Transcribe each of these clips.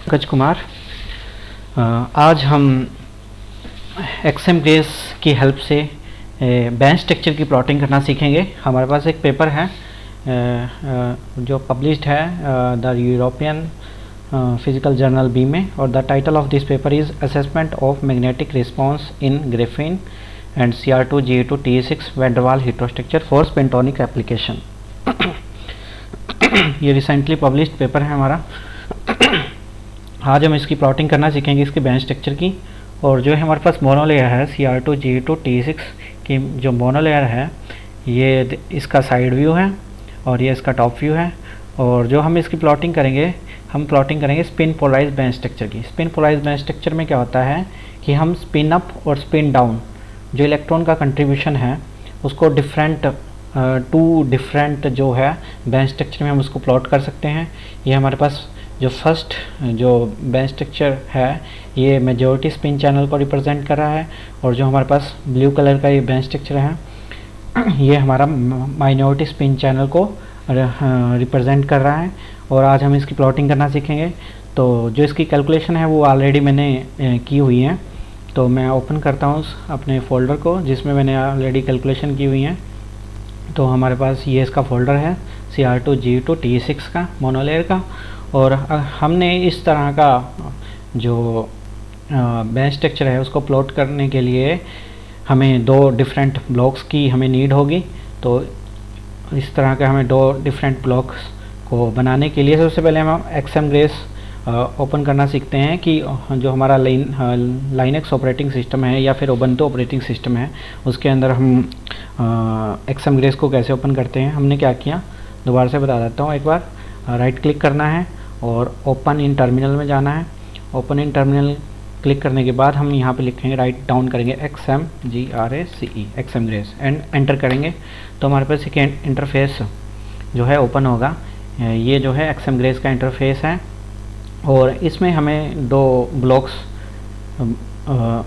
पंकज कुमार। आज हम XM grace की हेल्प से बैंड स्ट्रक्चर की प्लॉटिंग करना सीखेंगे। हमारे पास एक पेपर है जो पब्लिश्ड है the European physical journal B में, और the title of this paper is assessment of magnetic response in graphene and Cr2 Ge2 Te6 van der Waals heterostructure for spintronic application. ये रिसेंटली पब्लिश्ड पेपर है हमारा। आज हम इसकी plotting करना सीखेंगे, इसके बैंड स्ट्रक्चर की। और जो है हमारे पास मोनोलेयर है Cr2 Ge2 Te6 की जो मोनोलेयर है, ये इसका साइड व्यू है और ये इसका टॉप व्यू है। और जो हम इसकी प्लॉटिंग करेंगे, हम प्लॉटिंग करेंगे स्पिन पोलराइज बैंड स्ट्रक्चर की। स्पिन पोलराइज बैंड स्ट्रक्चर में क्या होता है कि हम स्पिन अप और स्पिन डाउन जो इलेक्ट्रॉन का कंट्रीब्यूशन है उसको टू डिफरेंट जो है बैंड स्ट्रक्चर में हम उसको प्लॉट कर सकते हैं। ये हमारे पास जो फर्स्ट जो बैंड स्ट्रक्चर है ये मेजॉरिटी स्पिन चैनल को रिप्रेजेंट कर रहा है, और जो हमारे पास ब्लू कलर का ये बैंड स्ट्रक्चर है ये हमारा माइनॉरिटी स्पिन चैनल को रिप्रेजेंट कर रहा है। और आज हम इसकी प्लॉटिंग करना सीखेंगे। तो जो इसकी कैलकुलेशन है वो ऑलरेडी मैंने की हुई है, तो मैं ओपन करता हूँ अपने फ़ोल्डर को जिसमें मैंने ऑलरेडी कैलकुलेशन की हुई है। तो हमारे पास ये इसका फ़ोल्डर है Cr2 Ge2 Te6 का मोनोलेयर का। और हमने इस तरह का जो बैंड स्ट्रक्चर है उसको प्लॉट करने के लिए हमें दो डिफरेंट ब्लॉक्स की हमें नीड होगी। तो इस तरह के हमें दो डिफरेंट ब्लॉक्स को बनाने के लिए सबसे पहले हम एक्सएम ग्रेस ओपन करना सीखते हैं कि जो हमारा लाइनक्स ऑपरेटिंग सिस्टम है या फिर उबंटू ऑपरेटिंग सिस्टम है उसके अंदर हम एक्सएम ग्रेस को कैसे ओपन करते हैं। हमने क्या किया, दोबारा से बता देता हूँ एक बार। राइट क्लिक करना है और ओपन इन टर्मिनल में जाना है। ओपन इन टर्मिनल क्लिक करने के बाद हम यहाँ पे लिखेंगे, राइट डाउन करेंगे XMGRACE XM grace and enter करेंगे। तो हमारे पास एक इंटरफेस जो है ओपन होगा। ये जो है एक्सएम ग्रेस का इंटरफेस है और इसमें हमें दो ब्लॉक्स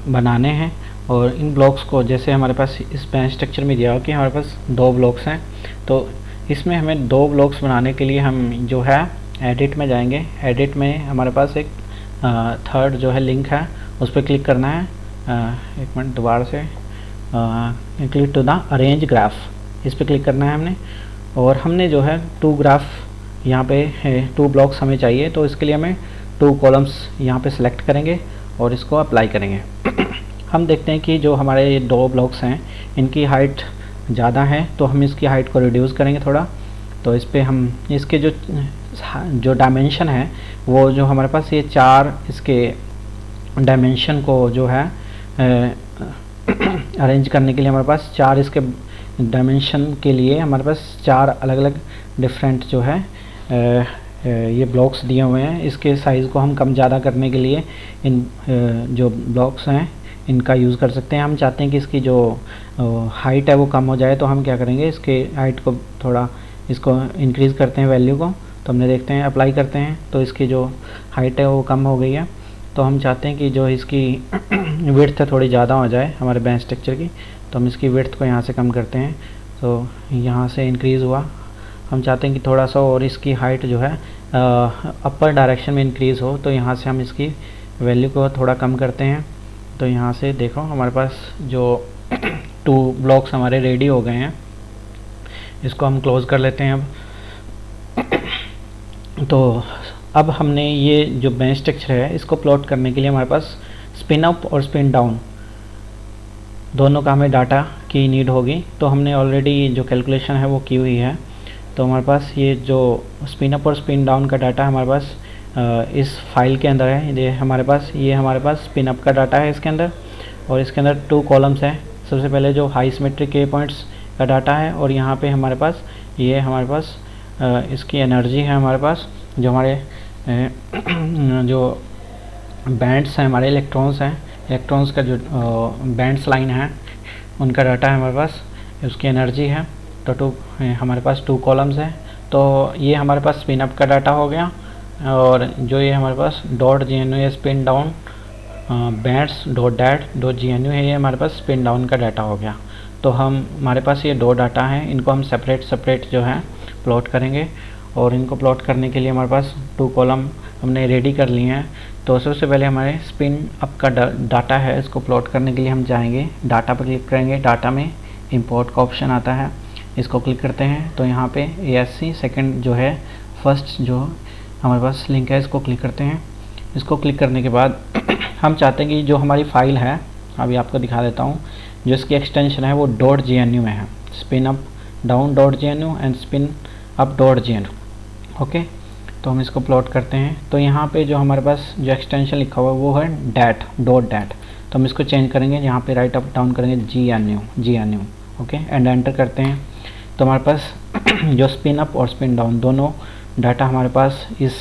बनाने हैं। और इन ब्लॉक्स को जैसे हमारे पास इस बैंड स्ट्रक्चर में दिया हो कि हमारे पास दो ब्लॉक्स हैं, तो इसमें हमें दो ब्लॉक्स बनाने के लिए हम जो है एडिट में जाएंगे। एडिट में हमारे पास एक थर्ड जो है लिंक है, उस पर क्लिक करना है। एक मिनट, दोबारा से click to the arrange graph, इस पर क्लिक करना है हमने। और हमने जो है टू ग्राफ यहाँ पे टू ब्लॉक्स हमें चाहिए, तो इसके लिए हमें टू कॉलम्स यहाँ पे सिलेक्ट करेंगे और इसको अप्लाई करेंगे। हम देखते हैं कि जो हमारे ये दो ब्लॉक्स हैं इनकी हाइट ज़्यादा है, तो हम इसकी हाइट को रिड्यूस करेंगे थोड़ा। तो इस पर हम इसके जो डायमेंशन है वो जो हमारे पास ये चार इसके डायमेंशन को जो है अरेंज करने के लिए हमारे पास चार इसके डायमेंशन के लिए हमारे पास चार अलग अलग डिफरेंट जो है ये ब्लॉक्स दिए हुए हैं। इसके साइज़ को हम कम ज़्यादा करने के लिए इन जो ब्लॉक्स हैं इनका यूज़ कर सकते हैं। हम चाहते हैं कि इसकी जो हाइट है वो कम हो जाए, तो हम क्या करेंगे, इसके हाइट को थोड़ा इसको इंक्रीज़ करते हैं वैल्यू को। तो हमने देखते हैं अप्लाई करते हैं तो इसकी जो हाइट है वो कम हो गई है। तो हम चाहते हैं कि जो इसकी विड्थ थोड़ी ज़्यादा हो जाए हमारे बैंड स्ट्रक्चर की, तो हम इसकी विड्थ को यहाँ से कम करते हैं। तो यहाँ से इंक्रीज़ हुआ। हम चाहते हैं कि थोड़ा सा और इसकी हाइट जो है अपर डायरेक्शन में इंक्रीज़ हो, तो यहाँ से हम इसकी वैल्यू को थोड़ा कम करते हैं। तो यहाँ से देखो हमारे पास जो टू ब्लॉक्स हमारे रेडी हो गए हैं, इसको हम क्लोज़ कर लेते हैं अब। तो अब हमने ये जो बैंड स्ट्रक्चर है इसको प्लॉट करने के लिए हमारे पास स्पिन अप और स्पिन डाउन दोनों का हमें डाटा की नीड होगी। तो हमने ऑलरेडी जो कैलकुलेशन है वो की हुई है। तो हमारे पास ये जो स्पिन अप और स्पिन डाउन का डाटा हमारे पास इस फाइल के अंदर है। ये हमारे पास स्पिन अप का डाटा है इसके अंदर, और इसके अंदर टू कॉलम्स हैं। सबसे पहले जो हाई सिमेट्रिक के पॉइंट्स का डाटा है, और यहाँ पे हमारे पास इसकी एनर्जी है हमारे पास, जो हमारे जो बैंड्स हैं हमारे इलेक्ट्रॉन्स हैं, इलेक्ट्रॉन्स का जो बैंड्स लाइन है उनका डाटा है हमारे पास, उसकी एनर्जी है। तो हमारे पास टू कॉलम्स हैं। तो ये हमारे पास स्पिन अप का डाटा हो गया, और जो ये हमारे पास डॉट GNU या spin down bands dot GNU है, ये हमारे पास स्पिन डाउन का डाटा हो गया। तो हमारे पास ये दो डाटा हैं, इनको हम सेपरेट जो है प्लॉट करेंगे। और इनको प्लॉट करने के लिए हमारे पास टू कॉलम हमने रेडी कर लिए हैं। तो सबसे पहले हमारे स्पिन अप का डाटा है, इसको प्लॉट करने के लिए हम जाएंगे, डाटा पर क्लिक करेंगे। डाटा में इंपोर्ट का ऑप्शन आता है, इसको क्लिक करते हैं तो यहाँ पे ASC सेकंड जो है फर्स्ट जो हमारे पास लिंक है इसको क्लिक करते हैं। इसको क्लिक करने के बाद हम चाहते हैं कि जो हमारी फाइल है, अभी आपको दिखा देता हूँ, जो इसकी एक्सटेंशन है वो .gnu में है, spin up down .gnu and spin up .gnu। Okay, तो हम इसको प्लॉट करते हैं। तो यहाँ पे जो हमारे पास जो एक्सटेंशन लिखा हुआ है वो है .dat। तो हम इसको चेंज करेंगे, यहाँ पे राइट अप डाउन करेंगे gnu। ओके, एंड एंटर करते हैं। तो हमारे पास जो स्पिन अप और स्पिन डाउन दोनों डाटा हमारे पास इस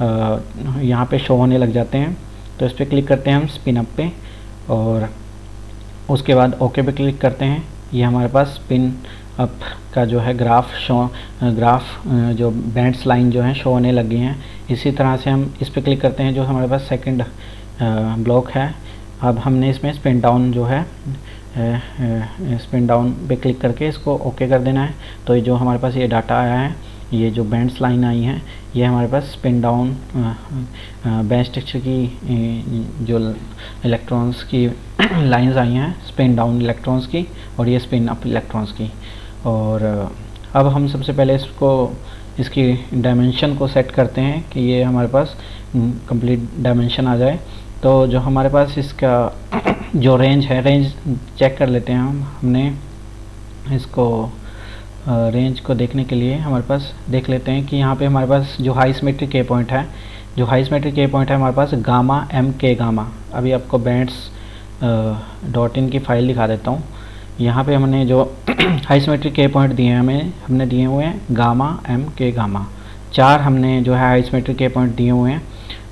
यहाँ पे शो होने लग जाते हैं। तो इस पर क्लिक करते हैं हम स्पिन अप पे, और उसके बाद ओके पे क्लिक करते हैं। ये हमारे पास स्पिन अप का जो है ग्राफ जो बैंड्स लाइन जो है शो होने लगी हैं। इसी तरह से हम इस पर क्लिक करते हैं, जो हमारे पास सेकंड ब्लॉक है। अब हमने इसमें स्पिन डाउन जो है स्पिन डाउन पे क्लिक करके इसको ओके कर देना है। तो जो हमारे पास ये डाटा आया है, ये जो बैंड्स लाइन आई हैं, ये हमारे पास स्पिन डाउन बैंड स्ट्रक्चर की जो इलेक्ट्रॉन्स की लाइंस आई हैं, स्पिन डाउन इलेक्ट्रॉन्स की, और ये स्पिन अप इलेक्ट्रॉन्स की। और अब हम सबसे पहले इसकी डायमेंशन को सेट करते हैं कि ये हमारे पास कंप्लीट डायमेंशन आ जाए। तो जो हमारे पास इसका जो रेंज है, रेंज चेक कर लेते हैं हमने इसको रेंज को देखने के लिए हमारे पास देख लेते हैं कि यहाँ पे हमारे पास जो हाई सिमेट्रिक के पॉइंट है, हमारे पास गामा MK गामा। अभी आपको बैंड्स .in की फाइल दिखा देता हूँ। यहाँ पे हमने जो हाई सिमेट्रिक के पॉइंट दिए हैं हमने दिए हुए हैं गामा MK गामा। 4 हमने जो है हाई सिमेट्रिक के पॉइंट दिए हुए हैं।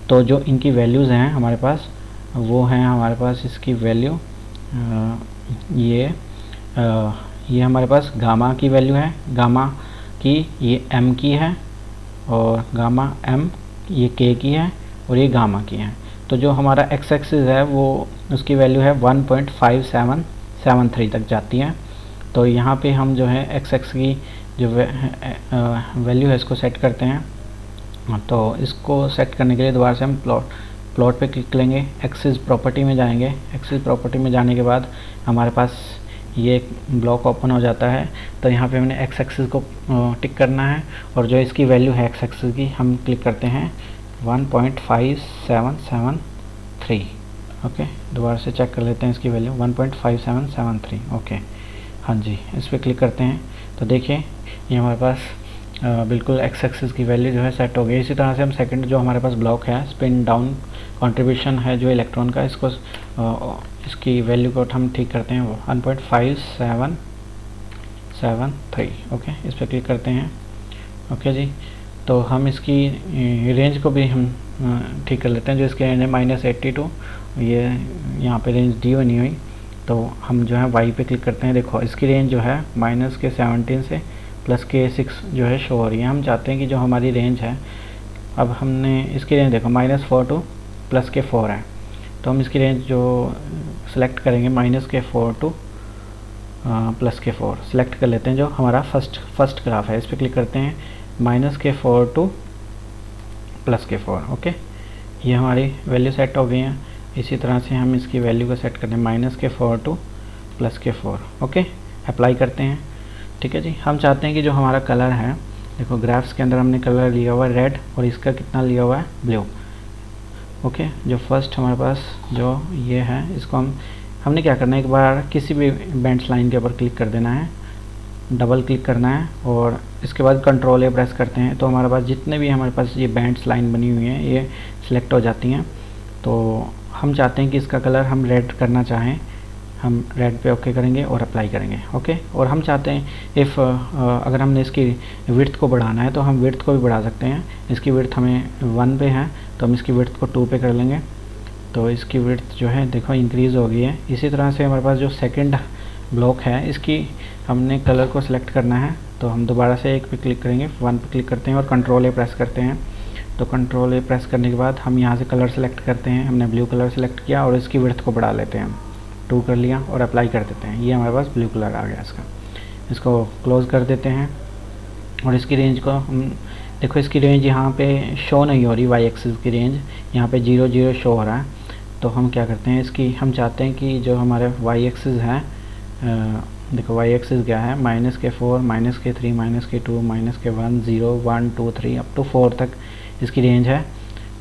तो जो इनकी वैल्यूज़ हैं हमारे पास वो हैं, हमारे पास इसकी वैल्यू ये हमारे पास गामा की वैल्यू है, गामा की ये M की है, और गामा M ये K की है, और ये गामा की है। तो जो हमारा x एक्सिस है वो उसकी वैल्यू है 1.5773 तक जाती है। तो यहाँ पे हम जो है x एक्सिस की जो वैल्यू है इसको सेट करते हैं। तो इसको सेट करने के लिए दोबारा से हम प्लॉट पे क्लिक करेंगे, एक्सिस प्रॉपर्टी में जाएंगे। एक्सिस प्रॉपर्टी में जाने के बाद हमारे पास ये एक ब्लॉक ओपन हो जाता है। तो यहाँ पे हमने x एक्सिस को टिक करना है, और जो इसकी वैल्यू है x एक्सिस की हम क्लिक करते हैं 1.5773। ओके, दोबारा से चेक कर लेते हैं इसकी वैल्यू 1.5773। ओके, हाँ जी, इस पर क्लिक करते हैं। तो देखिए ये हमारे पास बिल्कुल x एक्सिस की वैल्यू जो है सेट हो गई। इसी तरह से हम सेकंड जो हमारे पास ब्लॉक है, स्पिन डाउन कंट्रीब्यूशन है जो इलेक्ट्रॉन का, इसकी वैल्यू को हम ठीक करते हैं 1.5773। ओके, इस पर क्लिक करते हैं। ओके जी, तो हम इसकी रेंज को भी हम ठीक कर लेते हैं। जो इसके रेंज है -82, ये यहाँ पे रेंज दी हुई नहीं हुई। तो हम जो है y पे क्लिक करते हैं। देखो इसकी रेंज जो है -17 से +6 जो है शो हो रही है। हम चाहते हैं कि जो हमारी रेंज है, अब हमने इसकी रेंज देखो -4 to +4 है। तो हम इसकी रेंज जो सेलेक्ट करेंगे -4 to +4 सेलेक्ट कर लेते हैं। जो हमारा फर्स्ट ग्राफ है इस पर क्लिक करते हैं, -4 to +4। ओके, ये हमारी वैल्यू सेट हो गई है। इसी तरह से हम इसकी वैल्यू को सेट करते हैं -4 to +4। ओके, अप्लाई करते हैं। ठीक है जी, हम चाहते हैं कि जो हमारा कलर है, देखो ग्राफ्स के अंदर हमने कलर लिया हुआ है रेड, और इसका कितना लिया हुआ है ब्लू। ओके, जो फर्स्ट हमारे पास जो ये है, इसको हमने क्या करना है, एक बार किसी भी बैंड्स लाइन के ऊपर क्लिक कर देना है, डबल क्लिक करना है, और इसके बाद कंट्रोल A प्रेस करते हैं। तो हमारे पास जितने भी हमारे पास ये बैंड्स लाइन बनी हुई हैं ये सिलेक्ट हो जाती हैं। तो हम चाहते हैं कि इसका कलर हम रेड करना चाहें, हम रेड पे ओके करेंगे और अप्लाई करेंगे। ओके, और हम चाहते हैं अगर हमने इसकी विड्थ को बढ़ाना है तो हम विड्थ को भी बढ़ा सकते हैं। इसकी विड्थ हमें 1 पे है, तो हम इसकी विड्थ को 2 पे कर लेंगे। तो इसकी विड्थ जो है देखो इंक्रीज़ हो गई है। इसी तरह से हमारे पास जो सेकंड ब्लॉक है, इसकी हमने कलर को सिलेक्ट करना है। तो हम दोबारा से एक पे क्लिक करेंगे, 1 पे क्लिक करते हैं और कंट्रोल A प्रेस करते हैं। तो कंट्रोल A प्रेस करने के बाद हम यहाँ से कलर सेलेक्ट करते हैं। हमने ब्लू कलर सेलेक्ट किया और इसकी विड्थ को बढ़ा लेते हैं, 2 कर लिया और अप्लाई कर देते हैं। ये हमारे पास ब्लू कलर आ गया इसका। इसको क्लोज़ कर देते हैं और इसकी रेंज को हम देखो इसकी रेंज यहाँ पे शो नहीं हो रही, वाई एक्सिस की रेंज यहाँ पे 0 0 शो हो रहा है। तो हम क्या करते हैं, इसकी हम चाहते हैं कि जो हमारे वाई एक्सिस है, देखो वाई एक्सिस क्या है, -4, -3, -2, -1, 0 1 2 3 अप टू 4 तक इसकी रेंज है।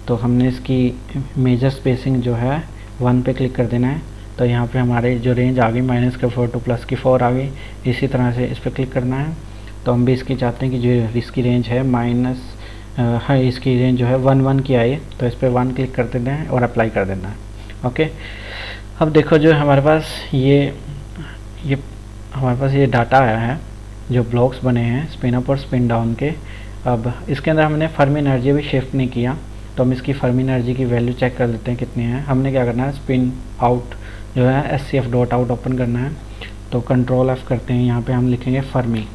तो हमने इसकी मेजर स्पेसिंग जो है 1 पे क्लिक कर देना है। तो यहाँ पे हमारे जो रेंज आ गई -4 टू +4 आ गई। इसी तरह से इस पर क्लिक करना है। तो हम भी इसकी चाहते हैं कि जो इसकी रेंज है इसकी रेंज जो है 1 1 की आई, तो इस पर 1 क्लिक कर देना है और अप्लाई कर देना है। ओके, अब देखो जो हमारे पास ये हमारे पास ये डाटा आया है, जो ब्लॉक्स बने हैं स्पिन अप और स्पिन डाउन के। अब इसके अंदर हमने फर्मी एनर्जी भी शिफ्ट नहीं किया, तो हम इसकी फर्मी एनर्जी की वैल्यू चेक कर लेते हैं कितनी है। हमने क्या करना है, स्पिन आउट जो है SCF डॉट आउट ओपन करना है। तो कंट्रोल F करते हैं, यहाँ पे हम लिखेंगे फर्मी।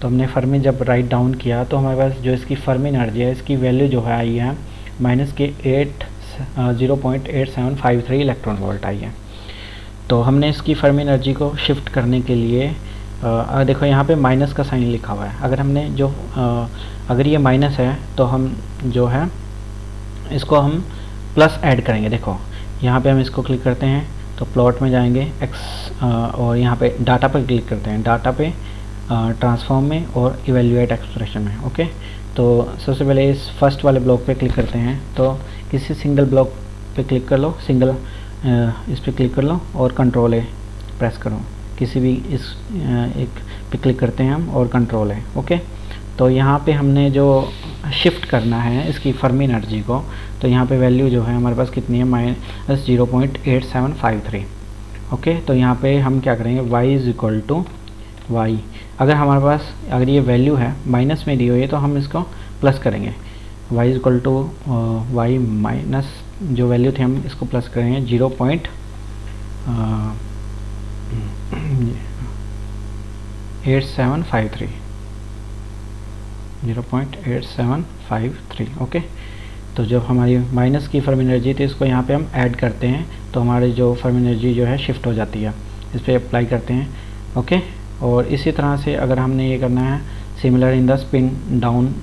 तो हमने फर्मी जब राइट डाउन किया तो हमारे पास जो इसकी फर्मी एनर्जी है, इसकी वैल्यू जो है आई है -0.8753 इलेक्ट्रॉन वोल्ट आई है। तो हमने इसकी फर्मी एनर्जी को शिफ्ट करने के लिए देखो यहाँ पे माइनस का साइन लिखा हुआ है। अगर हमने जो अगर ये माइनस है तो हम जो है इसको हम प्लस ऐड करेंगे। देखो यहाँ पे हम इसको क्लिक करते हैं तो प्लॉट में जाएंगे और यहाँ पे डाटा पर क्लिक करते हैं, डाटा पे ट्रांसफॉर्म में और इवेल्युएट एक्सप्रेशन में। ओके, तो सबसे पहले इस फर्स्ट वाले ब्लॉक पे क्लिक करते हैं। तो किसी सिंगल ब्लॉक पे क्लिक कर लो, इस पे क्लिक कर लो और कंट्रोल A प्रेस करो। किसी भी इस एक पे क्लिक करते हैं हम और कंट्रोल A। ओके, तो यहाँ पे हमने जो शिफ्ट करना है इसकी फर्मी एनर्जी को, तो यहाँ पे वैल्यू जो है हमारे पास कितनी है, -0.8753। ओके, तो यहाँ पे हम क्या करेंगे, y is equal to Y. अगर हमारे पास अगर ये वैल्यू है माइनस में दी हुई है तो हम इसको प्लस करेंगे। y is equal to Y minus जो वैल्यू थी हम इसको प्लस करेंगे 0.8753। ओके, तो जब हमारी माइनस की फर्मी एनर्जी थी इसको यहाँ पे हम ऐड करते हैं तो हमारी जो फर्मी एनर्जी जो है शिफ्ट हो जाती है। इस पर अप्लाई करते हैं। ओके, और इसी तरह से अगर हमने ये करना है similar in the spin down,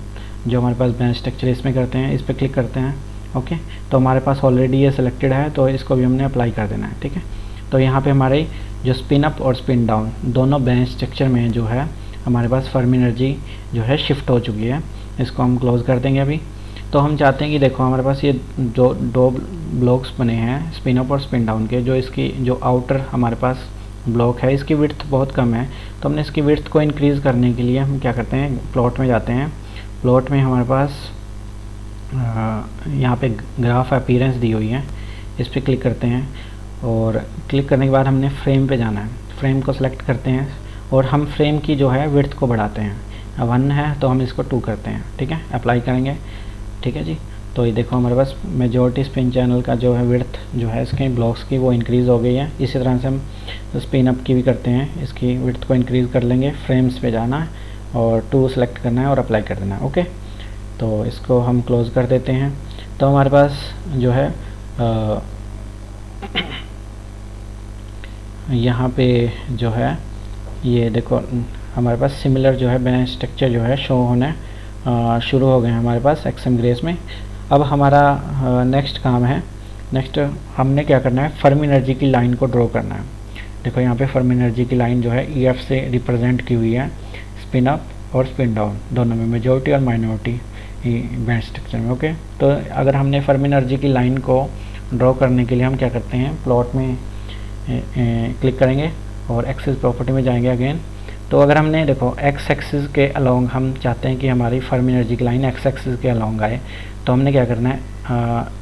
जो हमारे पास बेंच स्ट्रक्चर इसमें करते हैं, इस पर क्लिक करते हैं। ओके, तो हमारे पास ऑलरेडी ये सिलेक्टेड है तो इसको भी हमने अप्लाई कर देना है। ठीक है, तो यहाँ पे हमारे जो स्पिन अप और स्पिन डाउन दोनों बेंच स्ट्रक्चर में जो है हमारे पास फर्मी एनर्जी जो है शिफ्ट हो चुकी है। इसको हम क्लोज कर देंगे अभी। तो हम चाहते हैं कि देखो हमारे पास ये दो ब्लॉक्स बने हैं स्पिन अप और स्पिन डाउन के, जो इसकी जो आउटर हमारे पास ब्लॉक है इसकी विड्थ बहुत कम है। तो हमने इसकी विड्थ को इंक्रीज़ करने के लिए हम क्या करते हैं, प्लॉट में जाते हैं। प्लॉट में हमारे पास यहाँ पे ग्राफ अपीयरेंस दी हुई है, इस पर क्लिक करते हैं और क्लिक करने के बाद हमने फ्रेम पे जाना है। फ्रेम को सिलेक्ट करते हैं और हम फ्रेम की जो है विड्थ को बढ़ाते हैं। 1 है तो हम इसको 2 करते हैं। ठीक है, अप्लाई करेंगे। ठीक है जी, तो ये देखो हमारे पास मेजॉरिटी स्पिन चैनल का जो है विड्थ जो है इसके ब्लॉक्स की वो इंक्रीज़ हो गई है। इसी तरह से हम स्पिन अप की भी करते हैं, इसकी विड्थ को इंक्रीज़ कर लेंगे। फ्रेम्स पे जाना है और 2 सेलेक्ट करना है और अप्लाई कर देना है। ओके, तो इसको हम क्लोज़ कर देते हैं। तो हमारे पास जो है यहाँ पे जो है ये देखो हमारे पास सिमिलर जो है बेंच स्ट्रक्चर जो है शो होने शुरू हो गए हैं हमारे पास XM ग्रेस में। अब हमारा नेक्स्ट काम है, नेक्स्ट हमने क्या करना है, फर्मी एनर्जी की लाइन को ड्रॉ करना है। देखो यहाँ पे फर्मी एनर्जी की लाइन जो है EF से रिप्रेजेंट की हुई है स्पिन अप और स्पिन डाउन दोनों में, मेजॉरिटी और माइनॉरिटी बेंच स्ट्रक्चर में। ओके, तो अगर हमने फर्मी एनर्जी की लाइन को ड्रॉ करने के लिए हम क्या करते हैं, प्लॉट में क्लिक करेंगे और एक्सिस प्रॉपर्टी में जाएंगे अगेन। तो अगर हमने देखो एक्स एक्सिस के अलोंग हम चाहते हैं कि हमारी फर्मी एनर्जी की लाइन एक्स एक्सिस के अलोंग आए, तो हमने क्या करना है,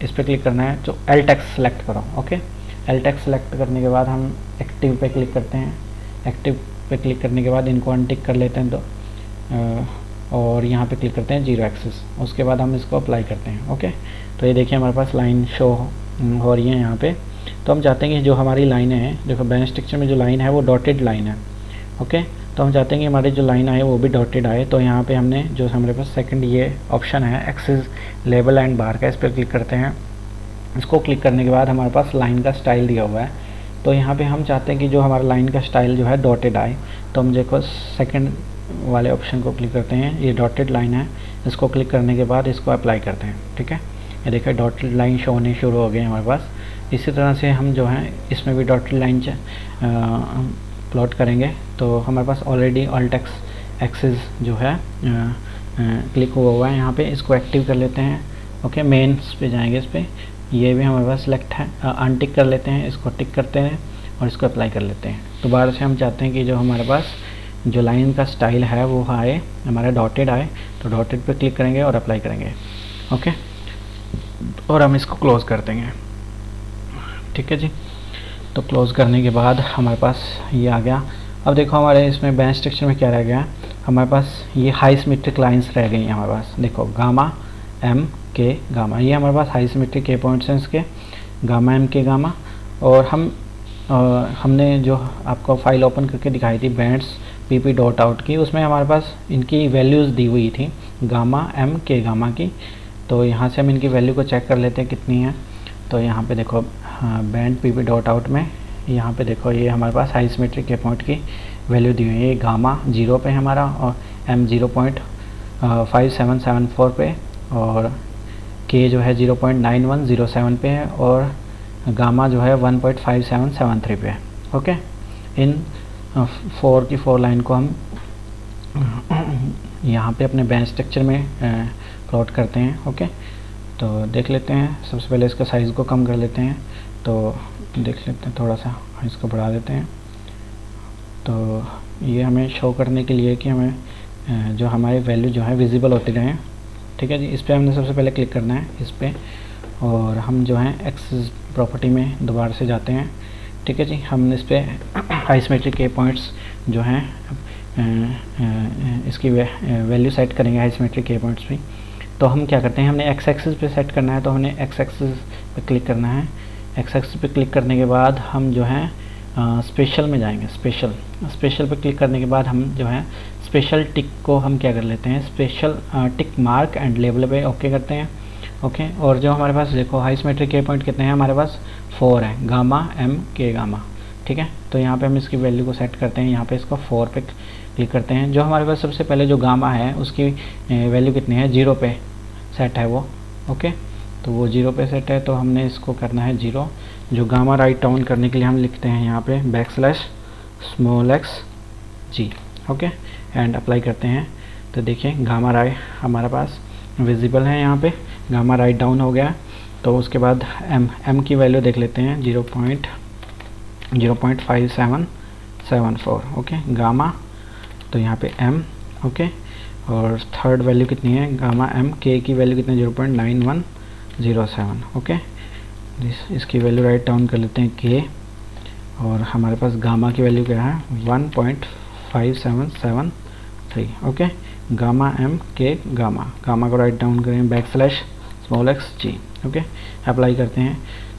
इस पर क्लिक करना है। तो एल टेक्स सेलेक्ट करो। ओके, एल टेक्स सेलेक्ट करने के बाद हम एक्टिव पे क्लिक करते हैं। एक्टिव पे क्लिक करने के बाद इनको अनटिक कर लेते हैं तो और यहाँ पे क्लिक करते हैं 0 एक्सिस। उसके बाद हम इसको अप्लाई करते हैं। ओके, तो ये देखिए हमारे पास लाइन शो हो रही है यहाँ पे। तो हम चाहते हैं कि जो हमारी लाइन है, देखो बेंच स्ट्रक्चर में जो लाइन है वो डॉटेड लाइन है। ओके, तो हम चाहते हैं कि हमारी जो लाइन आए वो भी डॉटेड आए। तो यहाँ पे हमने जो हमारे पास सेकंड ये ऑप्शन है एक्सिस लेबल एंड बार का, इस पर क्लिक करते हैं। इसको क्लिक करने के बाद हमारे पास लाइन का स्टाइल दिया हुआ है। तो यहाँ पे हम चाहते हैं कि जो हमारा लाइन का स्टाइल जो है डॉटेड आए। तो हम देखो सेकंड वाले ऑप्शन को क्लिक करते हैं, ये डॉटेड लाइन है, इसको क्लिक करने के बाद इसको अप्लाई करते हैं। ठीक है, ये देखिए डॉटेड लाइन शो होने शुरू हो गए हमारे पास। इसी तरह से हम जो है इसमें भी डॉटेड लाइन प्लॉट करेंगे। तो हमारे पास ऑलरेडी ऑल्ट एक्सिस जो है क्लिक हुआ है यहाँ पे, इसको एक्टिव कर लेते हैं। ओके, मेन्स पे जाएंगे, इस पर ये भी हमारे पास सिलेक्ट है, अनटिक कर लेते हैं, इसको टिक करते हैं और इसको अप्लाई कर लेते हैं। दोबारा से हम चाहते हैं कि जो हमारे पास जो लाइन का स्टाइल है वो आए, हमारा डॉटेड आए, तो डॉटेड पे क्लिक करेंगे और अप्लाई करेंगे। ओके, और हम इसको क्लोज़ कर देंगे। ठीक है जी, तो क्लोज़ करने के बाद हमारे पास ये आ गया। अब देखो हमारे इसमें बेंच टेक्सचर में क्या रह गया, हमारे पास ये हाई सिमेट्रिक लाइंस रह गई हैं हमारे पास। देखो गामा एम के गामा, ये हमारे पास हाई सिमेट्रिक के पॉइंट्स हैं इसके, गामा एम के गामा। और हमने जो आपको फाइल ओपन करके दिखाई थी बैंड्स पीपी डॉट आउट की, उसमें हमारे पास इनकी वैल्यूज़ दी हुई थी गामा एम के गामा की। तो यहाँ से हम इनकी वैल्यू को चेक कर लेते हैं कितनी है। तो यहाँ पे देखो बैंड पीपी डॉट आउट में यहाँ पे देखो ये हमारे पास हाई सिमेट्रिक के पॉइंट की वैल्यू दी हुई है। ये गामा 0 पे हमारा और एम 0.5774 पे, और के जो है 0.9107 पे है, और गामा जो है 1.5773 पे है। ओके, इन 4 लाइन को हम यहाँ पे अपने बेंच स्ट्रक्चर में प्लॉट करते हैं। ओके, तो देख लेते हैं। सबसे पहले इसका साइज़ को कम कर लेते हैं, तो देख लेते हैं, थोड़ा सा इसको बढ़ा देते हैं। तो ये हमें शो करने के लिए कि हमें जो हमारी वैल्यू जो है विजिबल होती रहे। ठीक है जी, इस पर हमने सबसे पहले क्लिक करना है इस पर, और हम जो है एक्सेस प्रॉपर्टी में दोबारा से जाते हैं। ठीक है जी, हम इस पर हाई सिमेट्रिक के पॉइंट्स जो हैं इसकी वैल्यू सेट करेंगे हाई सिमेट्रिक के पॉइंट्स भी। तो हम क्या करते हैं, हमने एक्स एक्सिस पे सेट करना है, तो हमने एक्स एक्सिस पे क्लिक करना है। एक्स एक्सिस पे क्लिक करने के बाद हम जो है स्पेशल में जाएंगे। स्पेशल पे क्लिक करने के बाद हम जो है स्पेशल टिक को हम क्या कर लेते हैं, special tick mark and label पे ओके करते हैं। ओके, और जो हमारे पास देखो हाई सिमेट्रिक के पॉइंट कितने हैं, हमारे पास 4 है, गामा एम के गामा। ठीक है, तो यहाँ पे हम इसकी वैल्यू को सेट करते हैं, यहाँ पे इसको 4 पे क्लिक करते हैं। जो हमारे पास सबसे पहले जो गामा है उसकी वैल्यू कितनी है, 0 पे सेट है वो। ओके, तो वो 0 पे सेट है, तो हमने इसको करना है 0। जो गामा राइट डाउन करने के लिए हम लिखते हैं यहाँ पे \x g। Okay, and apply करते हैं। तो देखिए गामा राइट हमारे पास विजिबल है, यहाँ पे गामा राइट डाउन हो गया। तो उसके बाद m की वैल्यू देख लेते हैं 0.5774। ओके, गामा, तो यहाँ पे m। ओके, और थर्ड वैल्यू कितनी है गामा m, k की वैल्यू कितनी है 0.9107। ओके, इसकी वैल्यू राइट डाउन कर लेते हैं k, और हमारे पास गामा की वैल्यू क्या है 1.5773। Okay, gamma m k gamma को राइट डाउन करें \x g। ओके, अप्लाई करते हैं।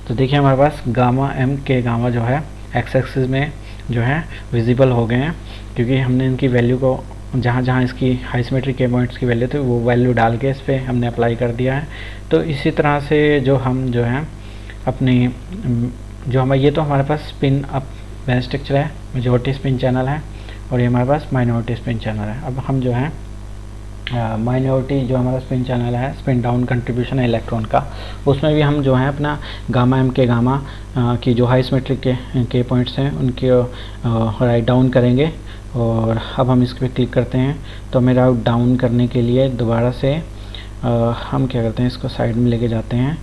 तो देखिए हमारे पास गामा m k गामा जो है एक्स एक्सिस में जो है विजिबल हो गए हैं, क्योंकि हमने इनकी वैल्यू को जहाँ जहाँ इसकी हाई सिमेट्रिक के पॉइंट्स की वैल्यू थी वो वैल्यू डाल के इस पर हमने अप्लाई कर दिया है। तो इसी तरह से जो हम जो है अपनी जो हमारे ये तो हमारे पास स्पिन अप बेंच स्ट्रक्चर है, मेजॉरिटी स्पिन चैनल है, और ये हमारे पास माइनॉरिटी स्पिन चैनल है। अब हम जो है माइनॉरिटी जो हमारा स्पिन चैनल है, स्पिन डाउन कंट्रीब्यूशन है इलेक्ट्रॉन का, उसमें भी हम जो है अपना गामा एम के गामा की जो हाई सिमेट्रिक के पॉइंट्स हैं उनके राइट डाउन करेंगे। और अब हम इस पर क्लिक करते हैं, तो हमें राइट डाउन करने के लिए दोबारा से हम क्या करते हैं, इसको साइड में लेके जाते हैं।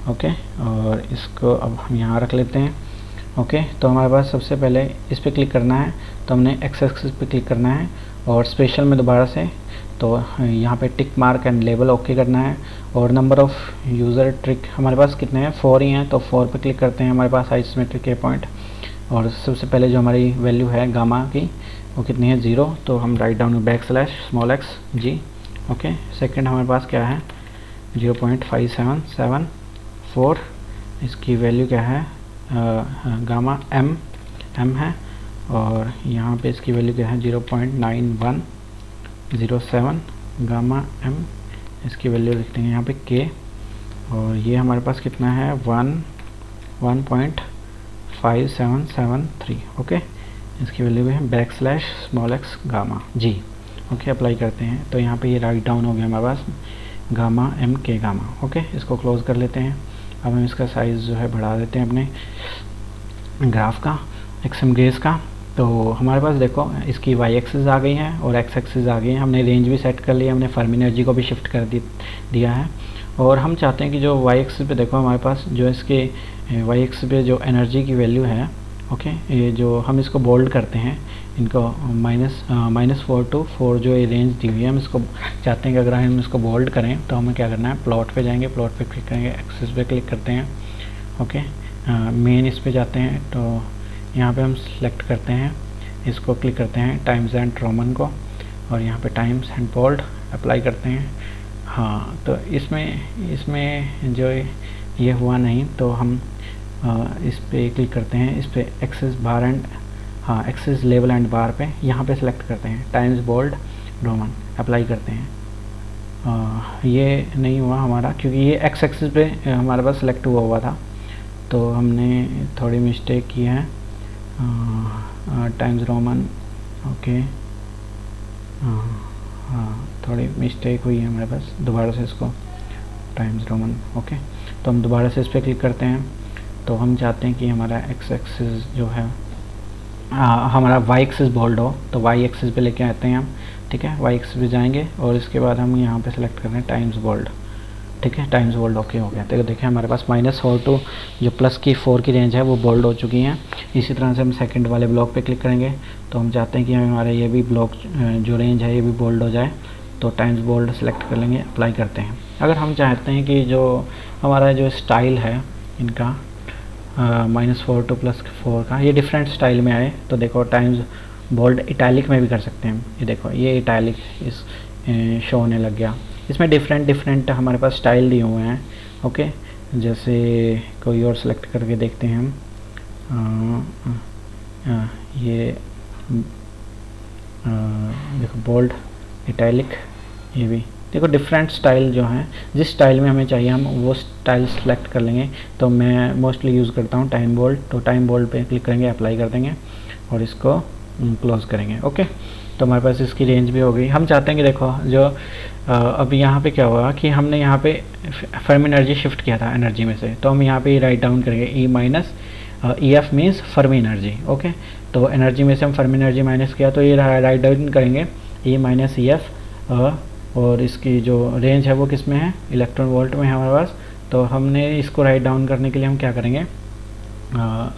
ओके, और इसको अब हम यहाँ रख लेते हैं। ओके, तो हमारे पास सबसे पहले इस पर क्लिक करना है, तो हमने एक्स एक्सिस पे क्लिक करना है, और स्पेशल में दोबारा से तो यहाँ पे tick mark and label okay करना है। और नंबर ऑफ़ यूज़र ट्रिक हमारे पास कितने हैं, 4 ही हैं, तो 4 पे क्लिक करते हैं। हमारे पास हाई सिमेट्रिक के पॉइंट, और सबसे पहले जो हमारी वैल्यू है गामा की वो कितनी है 0, तो हम write down \x g। Okay, second हमारे पास क्या है 0.5774, इसकी वैल्यू क्या है गामा m है, और यहाँ पे इसकी वैल्यू क्या है 0.9107 गामा m, इसकी वैल्यू लिखते हैं यहाँ पे k, और ये हमारे पास कितना है 1.5773। ओके, इसकी वैल्यू है \x gamma g। Okay, apply करते हैं तो यहाँ पे ये राइट डाउन हो गया हमारे पास गामा एम के गामा। ओके, इसको क्लोज कर लेते हैं। अब हम इसका साइज़ जो है बढ़ा देते हैं अपने ग्राफ का, एक्सएम गेज का। तो हमारे पास देखो इसकी वाई एक्सिस आ गई है और एक्स एक्सिस आ गई है। हमने रेंज भी सेट कर लिया, हमने फर्मी एनर्जी को भी शिफ्ट कर दिया है। और हम चाहते हैं कि जो वाई एक्सिस पे देखो हमारे पास जो इसके वाई एक्सिस पे जो एनर्जी की वैल्यू है, ओके, ये जो हम इसको बोल्ड करते हैं, इनको -4 to 4 जो ये रेंज दी हुई है, हम इसको चाहते हैं कि अगर हम इसको बोल्ड करें तो हमें क्या करना है, प्लॉट पे जाएंगे, प्लॉट पे क्लिक करेंगे, एक्सिस पे क्लिक करते हैं। ओके, मेन इस पे जाते हैं तो यहाँ पे हम सिलेक्ट करते हैं, इसको क्लिक करते हैं टाइम्स एंड रोमन को, और यहाँ पे टाइम्स एंड बोल्ड अप्लाई करते हैं। हाँ, तो इसमें जो ये हुआ नहीं तो हम इस पे क्लिक करते हैं, इस पे excess bar and excess level and bar पे यहाँ पे सिलेक्ट करते हैं टाइम्स बोल्ड रोमन, अप्लाई करते हैं। ये नहीं हुआ हमारा क्योंकि ये एक्स एक्सिस पे हमारे पास सिलेक्ट हुआ था, तो हमने थोड़ी मिस्टेक की है। टाइम्स रोमन, ओके, हाँ थोड़ी मिस्टेक हुई है हमारे पास, दोबारा से इसको टाइम्स रोमन। ओके, तो हम दोबारा से इस पर क्लिक करते हैं। तो हम चाहते हैं कि हमारा एक्स एक्सिस जो है हमारा वाई एक्सिस बोल्ड हो, तो वाई एक्सिस पे लेके आते हैं हम। ठीक है, वाई एक्सिस पे जाएंगे और इसके बाद हम यहाँ पे सेलेक्ट कर रहे हैं टाइम्स बोल्ड। ठीक है, टाइम्स बोल्ड ओके हो गया। तो देखिए हमारे पास -4 to जो प्लस की 4 की रेंज है वो बोल्ड हो चुकी हैं। इसी तरह से हम सेकंड वाले ब्लॉक पे क्लिक करेंगे तो हम चाहते हैं कि हमारा ये भी ब्लॉक जो रेंज है ये भी बोल्ड हो जाए, तो टाइम्स बोल्ड सेलेक्ट कर लेंगे, अप्लाई करते हैं। अगर हम चाहते हैं कि जो हमारा जो स्टाइल है इनका -4 to +4 का ये डिफरेंट स्टाइल में आए, तो देखो टाइम्स बोल्ड इटैलिक में भी कर सकते हैं। ये देखो ये इटैलिक इस शो होने लग गया। इसमें डिफरेंट हमारे पास स्टाइल दिए हुए हैं। ओके, जैसे कोई और सेलेक्ट करके देखते हैं हम। ये देखो बोल्ड इटैलिक, ये भी देखो डिफरेंट स्टाइल जो हैं, जिस स्टाइल में हमें चाहिए हम वो स्टाइल सेलेक्ट कर लेंगे। तो मैं मोस्टली यूज़ करता हूँ टाइम बोल्ड, तो टाइम बोल्ड पे क्लिक करेंगे, अप्लाई कर देंगे और इसको क्लोज करेंगे। ओके, तो हमारे पास इसकी रेंज भी हो गई। हम चाहते हैं कि देखो जो अब यहाँ पे क्या हुआ कि हमने यहाँ पे फर्मी एनर्जी शिफ्ट किया था एनर्जी में से, तो हम यहाँ पे राइट डाउन करेंगे E-EF means Fermi energy. Okay, तो एनर्जी में से हम फर्मी एनर्जी माइनस किया, तो ये राइट डाउन करेंगे E-EF, और इसकी जो रेंज है वो किस में है, इलेक्ट्रॉन वोल्ट में है हमारे पास। तो हमने इसको राइट डाउन करने के लिए हम क्या करेंगे,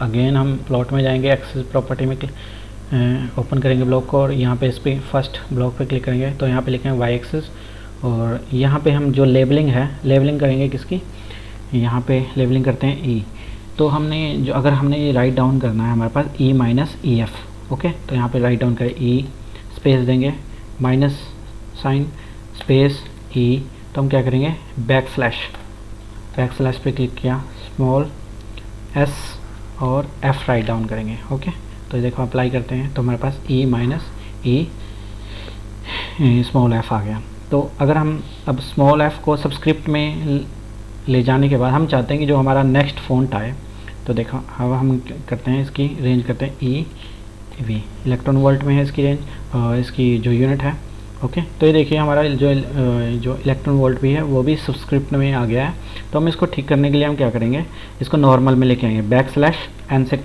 अगेन हम प्लॉट में जाएंगे, एक्सेस प्रॉपर्टी में ओपन करेंगे ब्लॉक को, और यहाँ पे इस पर फर्स्ट ब्लॉक पे क्लिक करेंगे, तो यहाँ पे लिखेंगे वाई एक्सेस, और यहाँ पे हम जो लेबलिंग है, लेबलिंग करेंगे किसकी, यहाँ पे लेबलिंग करते हैं ई। तो हमने जो अगर हमने ये राइट डाउन करना है हमारे पास E-EF। ओके, तो यहाँ पे राइट डाउन करें, ई स्पेस देंगे, माइनस साइन स्पेस ई, तो हम क्या करेंगे बैक स्लैश पे क्लिक किया, स्मॉल एस और एफ राइट डाउन करेंगे। ओके, तो देखो अप्लाई करते हैं तो हमारे पास E-E स्मॉल एफ आ गया। तो अगर हम अब स्मॉल एफ को सबस्क्रिप्ट में ले जाने के बाद हम चाहते हैं कि जो हमारा नेक्स्ट फ़ॉन्ट आए, तो देखो अब हम करते हैं इसकी रेंज करते हैं EV, इलेक्ट्रॉन वोल्ट में है इसकी रेंज, और इसकी जो यूनिट है। ओके, तो ये देखिए हमारा जो इलेक्ट्रॉन वोल्ट भी है वो भी सबस्क्रिप्ट में आ गया है। तो हम इसको ठीक करने के लिए हम क्या करेंगे, इसको नॉर्मल में लेके आएंगे, \n से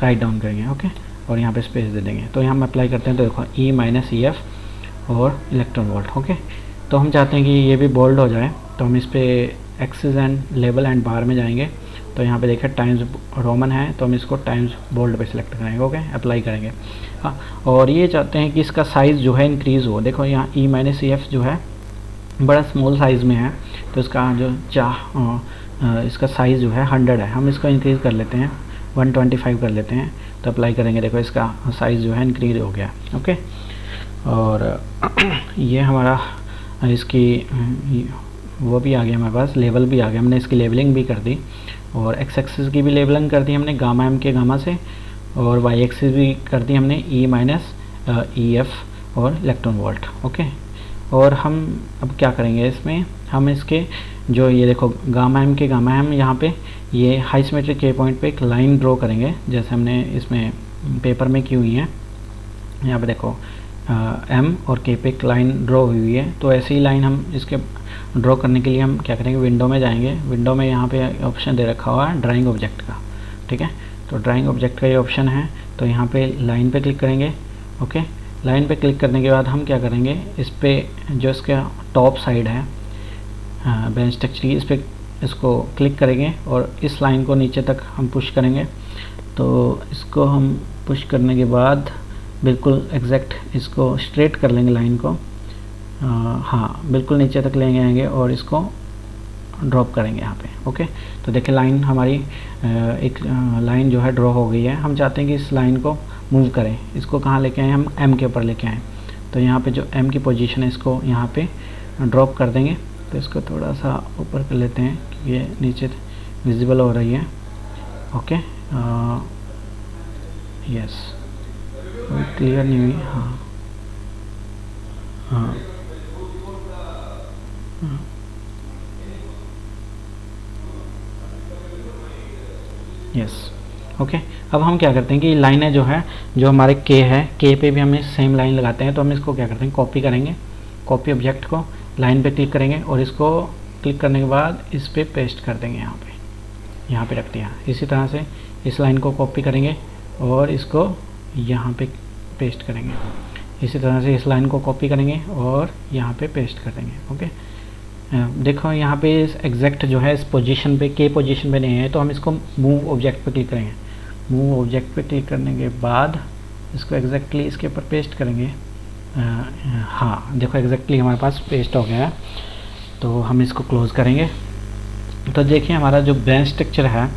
राइट डाउन करेंगे। ओके, और यहाँ पे स्पेस दे देंगे, तो यहाँ हम अप्लाई करते हैं, तो देखो E-EF और इलेक्ट्रॉन वोल्ट। ओके, तो हम चाहते हैं कि ये भी बोल्ड हो जाए, तो हम इस पर एक्सेस एंड लेबल एंड बार में जाएंगे, तो यहाँ पे देखिए टाइम्स रोमन है, तो हम इसको टाइम्स बोल्ड पे सिलेक्ट करेंगे। ओके, अप्लाई करेंगे। हाँ, और ये चाहते हैं कि इसका साइज़ जो है इंक्रीज़ हो। देखो यहाँ E-EF जो है बड़ा स्मॉल साइज़ में है, तो इसका जो इसका साइज़ जो है 100 है, हम इसको इंक्रीज़ कर लेते हैं, 125 कर लेते हैं, तो अप्लाई करेंगे। देखो इसका साइज़ जो है इंक्रीज हो गया। ओके, और ये हमारा इसकी वो भी आ गया हमारे पास, लेवल भी आ गया, हमने इसकी लेबलिंग भी कर दी, और एक्स एक्सिस की भी लेबलिंग कर दी हमने गामा एम के गामा से, और वाई एक्सिस भी कर दी हमने E-EF और इलेक्ट्रॉन वोल्ट। ओके, और हम अब क्या करेंगे इसमें, हम इसके जो ये देखो गामा एम के गामा एम, यहाँ पे ये हाई सिमेट्रिक के पॉइंट पे एक लाइन ड्रॉ करेंगे, जैसे हमने इसमें पेपर में की हुई है। यहाँ पे देखो एम और के पे एक लाइन ड्रॉ हुई है। तो ऐसी ही लाइन हम इसके ड्रॉ करने के लिए हम क्या करेंगे, विंडो में जाएंगे। विंडो में यहाँ पे ऑप्शन दे रखा हुआ है ड्राइंग ऑब्जेक्ट का, ठीक है। तो ड्राइंग ऑब्जेक्ट का ये ऑप्शन है, तो यहाँ पे लाइन पे क्लिक करेंगे। ओके, लाइन पे क्लिक करने के बाद हम क्या करेंगे, इस पर जो इसका टॉप साइड है बेंच टेक्सचर की, इस पर इसको क्लिक करेंगे और इस लाइन को नीचे तक हम पुश करेंगे। तो इसको हम पुश करने के बाद बिल्कुल एग्जैक्ट इसको स्ट्रेट कर लेंगे लाइन को, हाँ बिल्कुल नीचे तक लेंगे आएंगे और इसको ड्रॉप करेंगे यहाँ पे। ओके, तो देखिए लाइन हमारी एक लाइन जो है ड्रॉ हो गई है। हम चाहते हैं कि इस लाइन को मूव करें, इसको कहाँ लेके आए, हम एम के ऊपर लेके आए। तो यहाँ पे जो एम की पोजीशन है इसको यहाँ पे ड्रॉप कर देंगे। तो इसको थोड़ा सा ऊपर कर लेते हैं क्योंकि ये नीचे विजिबल हो रही है। ओके, यस, क्लियर नहीं हुई, हाँ हाँ यस। ओके, अब हम क्या करते हैं कि लाइनें जो है, जो हमारे के है, के पे भी हम सेम लाइन लगाते हैं। तो हम इसको क्या करते हैं, कॉपी करेंगे, कॉपी ऑब्जेक्ट को लाइन पे क्लिक करेंगे और इसको क्लिक करने के बाद इस पे पेस्ट कर देंगे, यहाँ पे रख दिया। इसी तरह से इस लाइन को कॉपी करेंगे और इसको यहाँ पे पेस्ट करेंगे। इसी तरह से इस लाइन को कॉपी करेंगे और यहाँ पे पेस्ट कर देंगे। ओके, देखो यहाँ पे एग्जैक्ट जो है इस पोजीशन पे, के पोजीशन पे नहीं है, तो हम इसको मूव ऑब्जेक्ट पे क्लिक करेंगे। मूव ऑब्जेक्ट पे क्लिक करने के बाद इसको एग्जैक्टली इसके ऊपर पेस्ट करेंगे। हाँ देखो एग्जैक्टली हमारे पास पेस्ट हो गया है। तो हम इसको क्लोज करेंगे। तो देखिए हमारा जो बेंच स्ट्रक्चर है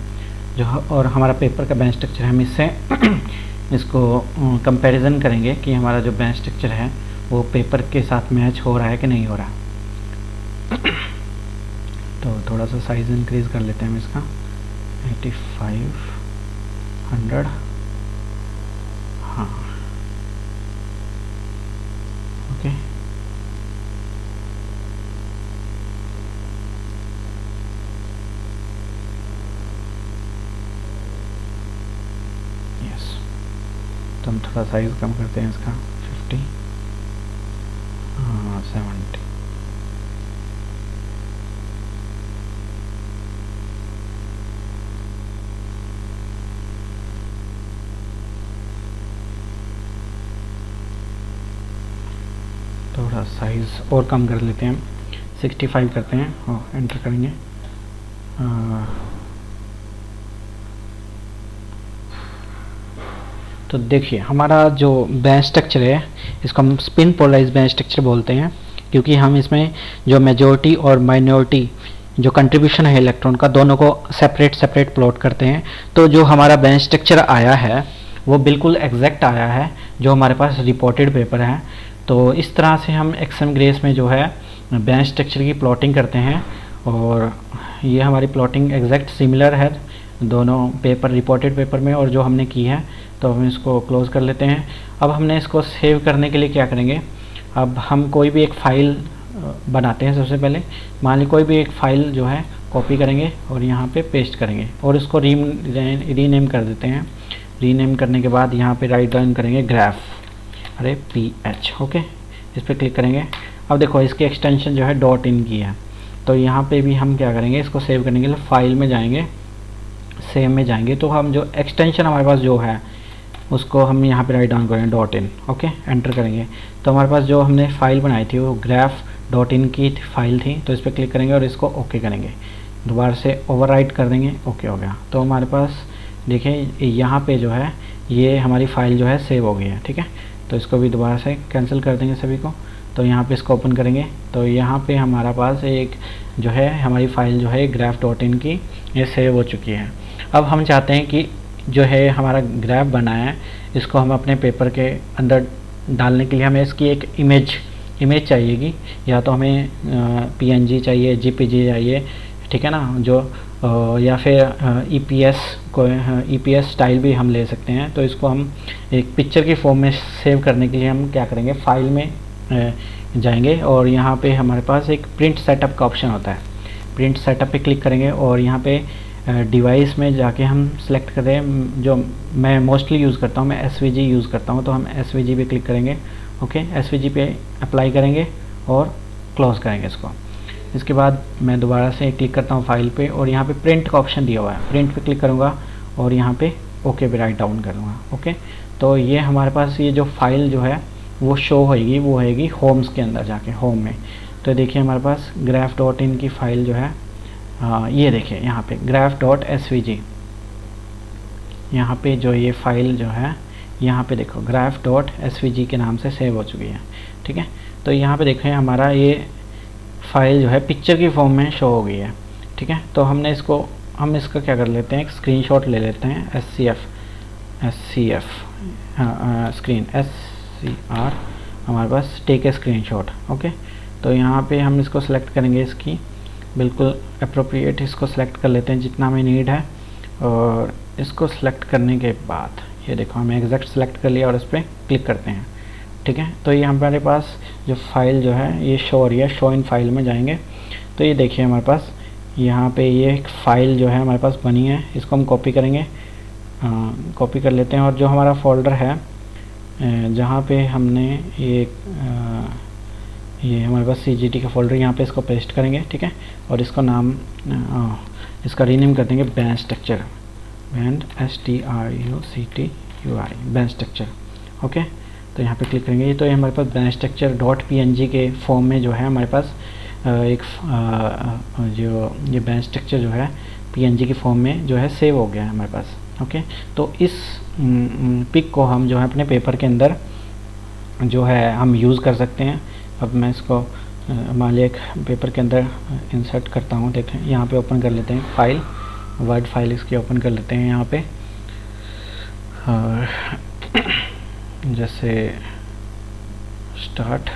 जो, और हमारा पेपर का बेंच स्ट्रक्चर है, हम इससे इसको कंपैरिजन करेंगे कि हमारा जो बेंच स्ट्रक्चर है वो पेपर के साथ मैच हो रहा है कि नहीं हो रहा। तो थोड़ा सा साइज़ इंक्रीज़ कर लेते हैं हम इसका, 8500, हाँ ओके। यस, तो हम थोड़ा साइज़ कम करते हैं इसका, 50, हाँ 70। थोड़ा साइज़ और कम कर लेते हैं, 65 करते हैं और एंटर करेंगे। तो देखिए हमारा जो बेंच स्ट्रक्चर है इसको हम स्पिन पोलराइज बेंच स्ट्रक्चर बोलते हैं, क्योंकि हम इसमें जो मेजॉरिटी और माइनॉरिटी जो कंट्रीब्यूशन है इलेक्ट्रॉन का, दोनों को सेपरेट सेपरेट प्लॉट करते हैं। तो जो हमारा बेंच स्ट्रक्चर आया है वो बिल्कुल एग्जैक्ट आया है जो हमारे पास रिपोर्टेड पेपर है। तो इस तरह से हम एक्सएम ग्रेस में जो है बेंच स्ट्रक्चर की प्लॉटिंग करते हैं, और ये हमारी प्लॉटिंग एग्जैक्ट सिमिलर है दोनों पेपर, रिपोर्टेड पेपर में और जो हमने की है। तो हम इसको क्लोज कर लेते हैं। अब हमने इसको सेव करने के लिए क्या करेंगे, अब हम कोई भी एक फ़ाइल बनाते हैं। सबसे पहले मान ली कोई भी एक फ़ाइल जो है कॉपी करेंगे और यहाँ पे पेस्ट करेंगे और इसको रीनेम कर देते हैं। रीनेम करने के बाद यहाँ पे राइट डाउन करेंगे ग्राफ, अरे PH, ओके, इस पर क्लिक करेंगे। अब देखो इसकी एक्सटेंशन जो है .in की है। तो यहाँ पे भी हम क्या करेंगे, इसको सेव करने के लिए फाइल में जाएंगे, सेव में जाएंगे, तो हम जो एक्सटेंशन हमारे पास जो है उसको हम यहाँ पे राइट डाउन करेंगे .in, ओके, एंटर करेंगे। तो हमारे पास जो हमने फ़ाइल बनाई थी वो graph.in की फाइल थी। तो इस पर क्लिक करेंगे और इसको ओके करेंगे, दोबारा से ओवरराइट कर देंगे, ओके हो गया। तो हमारे पास देखिए यहाँ पे जो है ये हमारी फ़ाइल जो है सेव हो गई है, ठीक है। तो इसको भी दोबारा से कैंसिल कर देंगे सभी को। तो यहाँ पे इसको ओपन करेंगे तो यहाँ पे हमारा पास एक जो है हमारी फ़ाइल जो है graph.in की ये सेव हो चुकी है। अब हम चाहते हैं कि जो है हमारा ग्राफ बना है इसको हम अपने पेपर के अंदर डालने के लिए हमें इसकी एक इमेज चाहिएगी, या तो हमें PNG चाहिए, JPG चाहिए, ठीक है ना, जो या फिर EPS स्टाइल भी हम ले सकते हैं। तो इसको हम एक पिक्चर की फॉर्म में सेव करने के लिए हम क्या करेंगे, फाइल में जाएंगे और यहाँ पे हमारे पास एक प्रिंट सेटअप का ऑप्शन होता है। प्रिंट सेटअप पे क्लिक करेंगे और यहाँ पे डिवाइस में जाके हम सेलेक्ट करें, जो मैं मोस्टली यूज़ करता हूँ, मैं SVG यूज़ करता हूँ। तो हम SVG पे क्लिक करेंगे ओके, एसवीजी पे अप्लाई करेंगे और क्लोज करेंगे इसको। इसके बाद मैं दोबारा से क्लिक करता हूँ फाइल पे और यहाँ पे प्रिंट का ऑप्शन दिया हुआ है, प्रिंट पे क्लिक करूँगा और यहाँ पे ओके पे राइट डाउन करूँगा। ओके, तो ये हमारे पास ये जो फाइल जो है वो शो होएगी, वो होएगी होम्स के अंदर जाके, होम में। तो देखिए हमारे पास graph.in की फ़ाइल जो है, ये देखिए यहाँ पे graph.svg, यहाँ पे जो ये फाइल जो है यहाँ पे देखो graph.svg के नाम से सेव हो चुकी है। ठीक है, तो यहाँ पे देखें हमारा ये फाइल जो है पिक्चर की फॉर्म में शो हो गई है। ठीक है, तो हम इसका क्या कर लेते हैं, एक स्क्रीनशॉट ले लेते हैं, SCF स्क्रीन SCR हमारे पास टेक ए स्क्रीनशॉट। ओके, तो यहाँ पे हम इसको सेलेक्ट करेंगे, इसकी बिल्कुल अप्रोप्रिएट इसको सेलेक्ट कर लेते हैं जितना हमें नीड है। और इसको सेलेक्ट करने के बाद ये देखो हमें एग्जैक्ट सेलेक्ट कर लिया और इस पर क्लिक करते हैं। ठीक है, तो ये हमारे पास जो फाइल जो है ये शो हो रही है, शो इन फाइल में जाएंगे तो ये देखिए हमारे पास यहाँ पे ये एक फ़ाइल जो है हमारे पास बनी है, इसको हम कॉपी करेंगे, कॉपी कर लेते हैं। और जो हमारा फोल्डर है जहाँ पे हमने ये हमारे पास CGT का फोल्डर, यहाँ पे इसको पेस्ट करेंगे। ठीक है, और इसको नाम इसका रीनेम कर देंगे bench structure, STRUCTUI bench structure. Okay, तो यहाँ पे क्लिक करेंगे तो ये हमारे पास बेंच स्ट्रक्चर .png के फॉर्म में जो है हमारे पास जो ये बेंच स्ट्रक्चर जो है PNG की फॉर्म में जो है सेव हो गया है हमारे पास। ओके, तो इस पिक को हम जो है अपने पेपर के अंदर जो है हम यूज़ कर सकते हैं। अब मैं इसको मान लिया एक पेपर के अंदर इंसर्ट करता हूँ। देखें यहाँ पे ओपन कर लेते हैं फाइल, वर्ड फाइल इसकी ओपन कर लेते हैं यहाँ पे, और जैसे स्टार्ट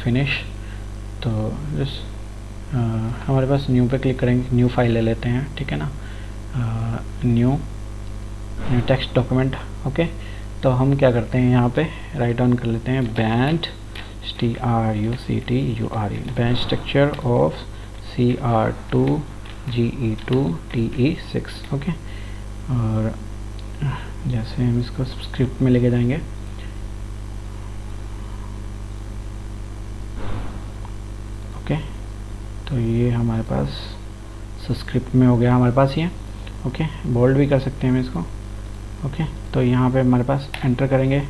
फिनिश, तो हमारे पास न्यू पे क्लिक करेंगे, न्यू फाइल ले लेते हैं। ठीक है ना, न्यू टेक्स्ट डॉक्यूमेंट। ओके, तो हम क्या करते हैं यहाँ पे राइट डाउन कर लेते हैं bench STRUCTURE bench structure of CR2GE2TE6। Okay, और जैसे हम इसको स्क्रिप्ट में लेके जाएंगे, ओके, तो ये हमारे पास स्क्रिप्ट में हो गया हमारे पास ये। ओके, बोल्ड भी कर सकते हैं हम इसको। ओके, तो यहाँ पे हमारे पास एंटर करेंगे।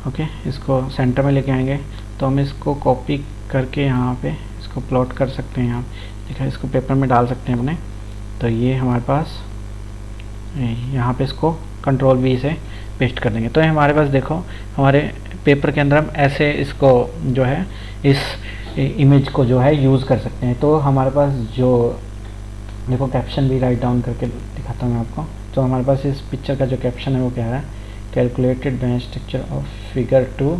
ओके, इसको सेंटर में लेके आएंगे, तो हम इसको कॉपी करके यहाँ पे इसको प्लॉट कर सकते हैं। यहाँ देखा, इसको पेपर में डाल सकते हैं अपने। तो ये हमारे पास यहाँ पे इसको कंट्रोल V से पेस्ट कर देंगे। तो ये हमारे पास देखो हमारे पेपर के अंदर हम ऐसे इसको जो है इस इमेज को जो है यूज़ कर सकते हैं। तो हमारे पास जो देखो कैप्शन भी राइट डाउन करके दिखाता हूँ मैं आपको। तो हमारे पास इस पिक्चर का जो कैप्शन है वो क्या है, calculated bench structure of figure 2।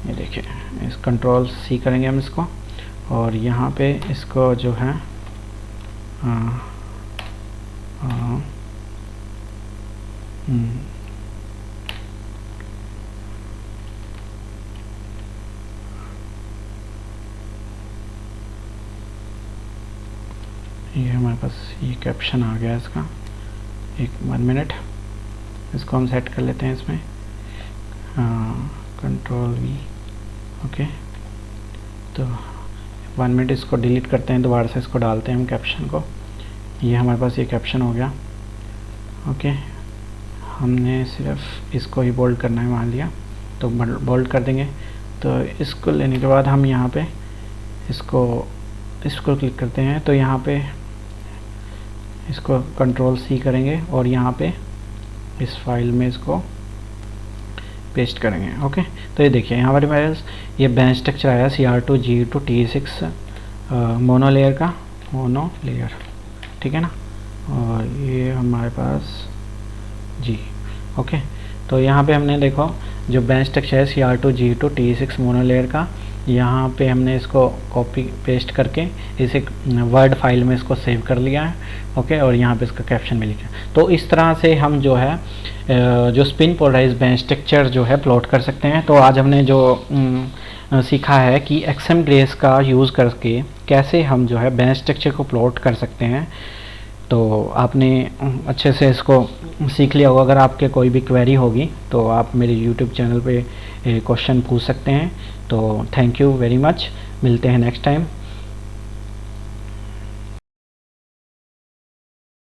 ये देखिए, इस कंट्रोल C करेंगे हम इसको, और यहाँ पे इसको जो है ये हमारे पास ये कैप्शन आ गया इसका। 1 मिनट, इसको हम सेट कर लेते हैं इसमें, कंट्रोल V। ओके, तो 1 मिनट, इसको डिलीट करते हैं, दोबारा से इसको डालते हैं हम कैप्शन को। ये हमारे पास ये कैप्शन हो गया। ओके, हमने सिर्फ इसको ही बोल्ड करना है मान लिया, तो बोल्ड कर देंगे। तो इसको लेने के बाद हम यहाँ पे इसको क्लिक करते हैं, तो यहाँ पे इसको कंट्रोल C करेंगे और यहाँ पे इस फाइल में इसको पेस्ट करेंगे। ओके, तो ये देखिए यहाँ पर हमारे पास ये बेंच स्ट्रक्चर आया CR2GE2TE6 मोनो लेयर। ठीक है ना, और ये हमारे पास जी। ओके, तो यहाँ पे हमने देखो जो बेंच स्ट्रक्चर है CR2GE2TE6 मोनो लेयर का, यहाँ पे हमने इसको कॉपी पेस्ट करके इसे वर्ड फाइल में इसको सेव कर लिया है। ओके, और यहाँ पे इसका कैप्शन भी लिखा है। तो इस तरह से हम जो है जो स्पिन पोलराइज बेंच स्ट्रक्चर जो है प्लॉट कर सकते हैं। तो आज हमने जो सीखा है कि XMGrace का यूज़ करके कैसे हम जो है बेंच स्ट्रक्चर को प्लॉट कर सकते हैं। तो आपने अच्छे से इसको सीख लिया होगा। अगर आपके कोई भी क्वेरी होगी तो आप मेरे यूट्यूब चैनल पे क्वेश्चन पूछ सकते हैं। तो थैंक यू वेरी मच, मिलते हैं नेक्स्ट टाइम।